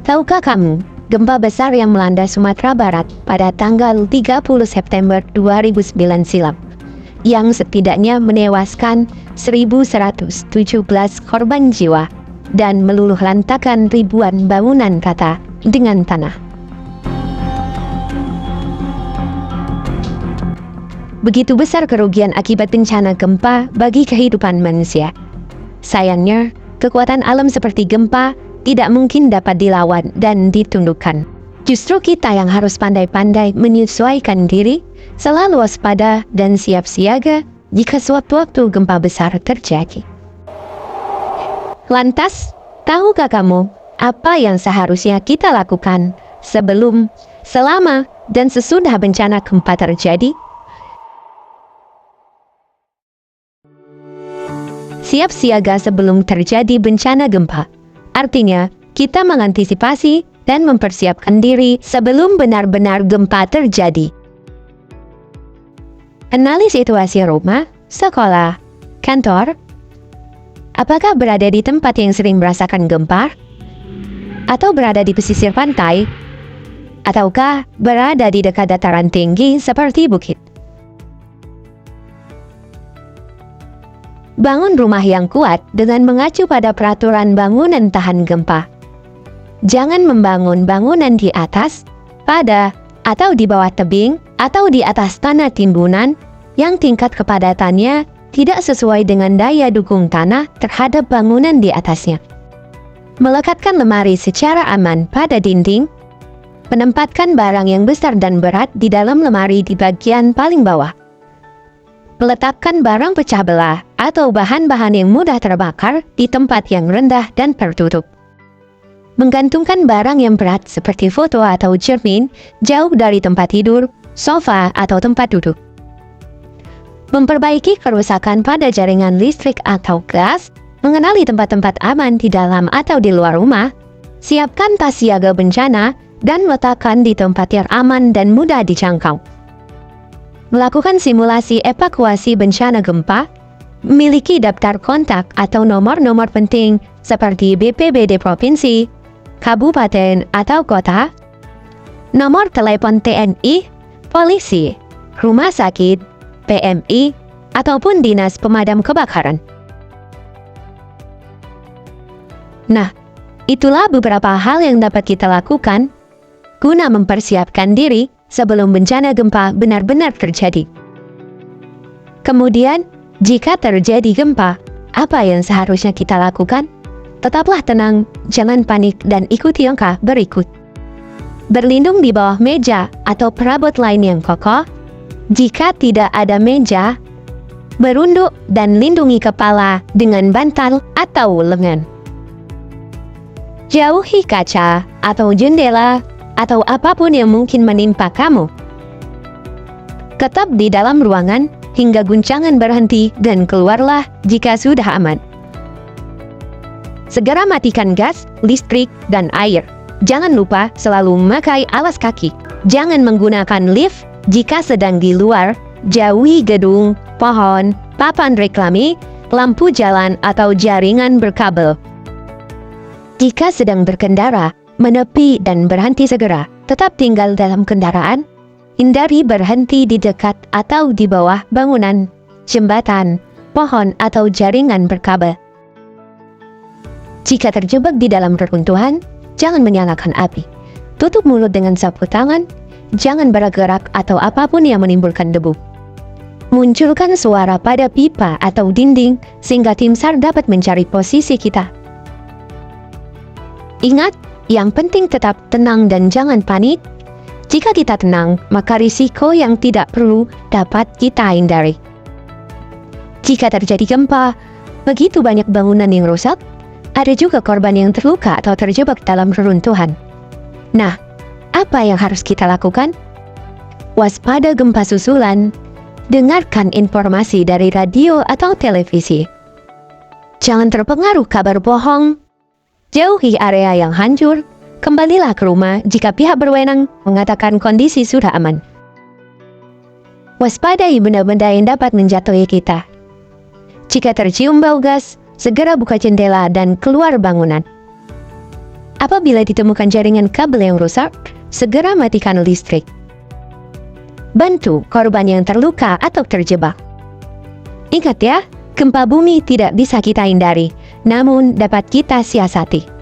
Tahukah kamu, gempa besar yang melanda Sumatera Barat pada tanggal 30 September 2009 silam, yang setidaknya menewaskan 1.117 korban jiwa dan meluluh lantakan ribuan bangunan rata dengan tanah. Begitu besar kerugian akibat bencana gempa bagi kehidupan manusia. Sayangnya, kekuatan alam seperti gempa tidak mungkin dapat dilawan dan ditundukkan. Justru kita yang harus pandai-pandai menyesuaikan diri, selalu waspada dan siap siaga jika sewaktu-waktu gempa besar terjadi. Lantas, tahukah kamu apa yang seharusnya kita lakukan sebelum, selama, dan sesudah bencana gempa terjadi? Siap siaga sebelum terjadi bencana gempa. Artinya, kita mengantisipasi dan mempersiapkan diri sebelum benar-benar gempa terjadi. Kenali situasi rumah, sekolah, kantor. Apakah berada di tempat yang sering merasakan gempa? Atau berada di pesisir pantai? Ataukah berada di dekat dataran tinggi seperti bukit? Bangun rumah yang kuat dengan mengacu pada peraturan bangunan tahan gempa. Jangan membangun bangunan di atas, pada, atau di bawah tebing, atau di atas tanah timbunan yang tingkat kepadatannya tidak sesuai dengan daya dukung tanah terhadap bangunan di atasnya. Melekatkan lemari secara aman pada dinding. Menempatkan barang yang besar dan berat di dalam lemari di bagian paling bawah. Meletakkan barang pecah belah atau bahan-bahan yang mudah terbakar di tempat yang rendah dan tertutup. Menggantungkan barang yang berat seperti foto atau cermin jauh dari tempat tidur, sofa, atau tempat duduk. Memperbaiki kerusakan pada jaringan listrik atau gas, mengenali tempat-tempat aman di dalam atau di luar rumah, siapkan tas siaga bencana, dan letakkan di tempat yang aman dan mudah dijangkau. Melakukan simulasi evakuasi bencana gempa, memiliki daftar kontak atau nomor-nomor penting seperti BPBD Provinsi, Kabupaten atau Kota, nomor telepon TNI, polisi, rumah sakit, PMI, ataupun Dinas Pemadam Kebakaran. Nah, itulah beberapa hal yang dapat kita lakukan guna mempersiapkan diri sebelum bencana gempa benar-benar terjadi. Kemudian, jika terjadi gempa, apa yang seharusnya kita lakukan? Tetaplah tenang, jangan panik, dan ikuti langkah berikut. Berlindung di bawah meja atau perabot lain yang kokoh. Jika tidak ada meja, berunduk dan lindungi kepala dengan bantal atau lengan. Jauhi kaca atau jendela atau apapun yang mungkin menimpa kamu. Tetap di dalam ruangan hingga guncangan berhenti dan keluarlah jika sudah aman. Segera matikan gas, listrik, dan air. Jangan lupa selalu memakai alas kaki. Jangan menggunakan lift jika sedang di luar. Jauhi gedung, pohon, papan reklame, lampu jalan, atau jaringan berkabel. Jika sedang berkendara, menepi dan berhenti segera. Tetap tinggal dalam kendaraan. Hindari berhenti di dekat atau di bawah bangunan, jembatan, pohon, atau jaringan berkabel. Jika terjebak di dalam reruntuhan, jangan menyalakan api. Tutup mulut dengan sapu tangan. Jangan bergerak atau apapun yang menimbulkan debu. Munculkan suara pada pipa atau dinding sehingga tim SAR dapat mencari posisi kita. Ingat, yang penting tetap tenang dan jangan panik. Jika kita tenang, maka risiko yang tidak perlu dapat kita hindari. Jika terjadi gempa, begitu banyak bangunan yang rusak, ada juga korban yang terluka atau terjebak dalam reruntuhan. Nah, apa yang harus kita lakukan? Waspada gempa susulan. Dengarkan informasi dari radio atau televisi. Jangan terpengaruh kabar bohong. Jauhi area yang hancur. Kembalilah ke rumah jika pihak berwenang mengatakan kondisi sudah aman. Waspadai benda-benda yang dapat menjatuhi kita. Jika tercium bau gas, segera buka jendela dan keluar bangunan. Apabila ditemukan jaringan kabel yang rusak, segera matikan listrik. Bantu korban yang terluka atau terjebak. Ingat ya, gempa bumi tidak bisa kita hindari, namun dapat kita siasati.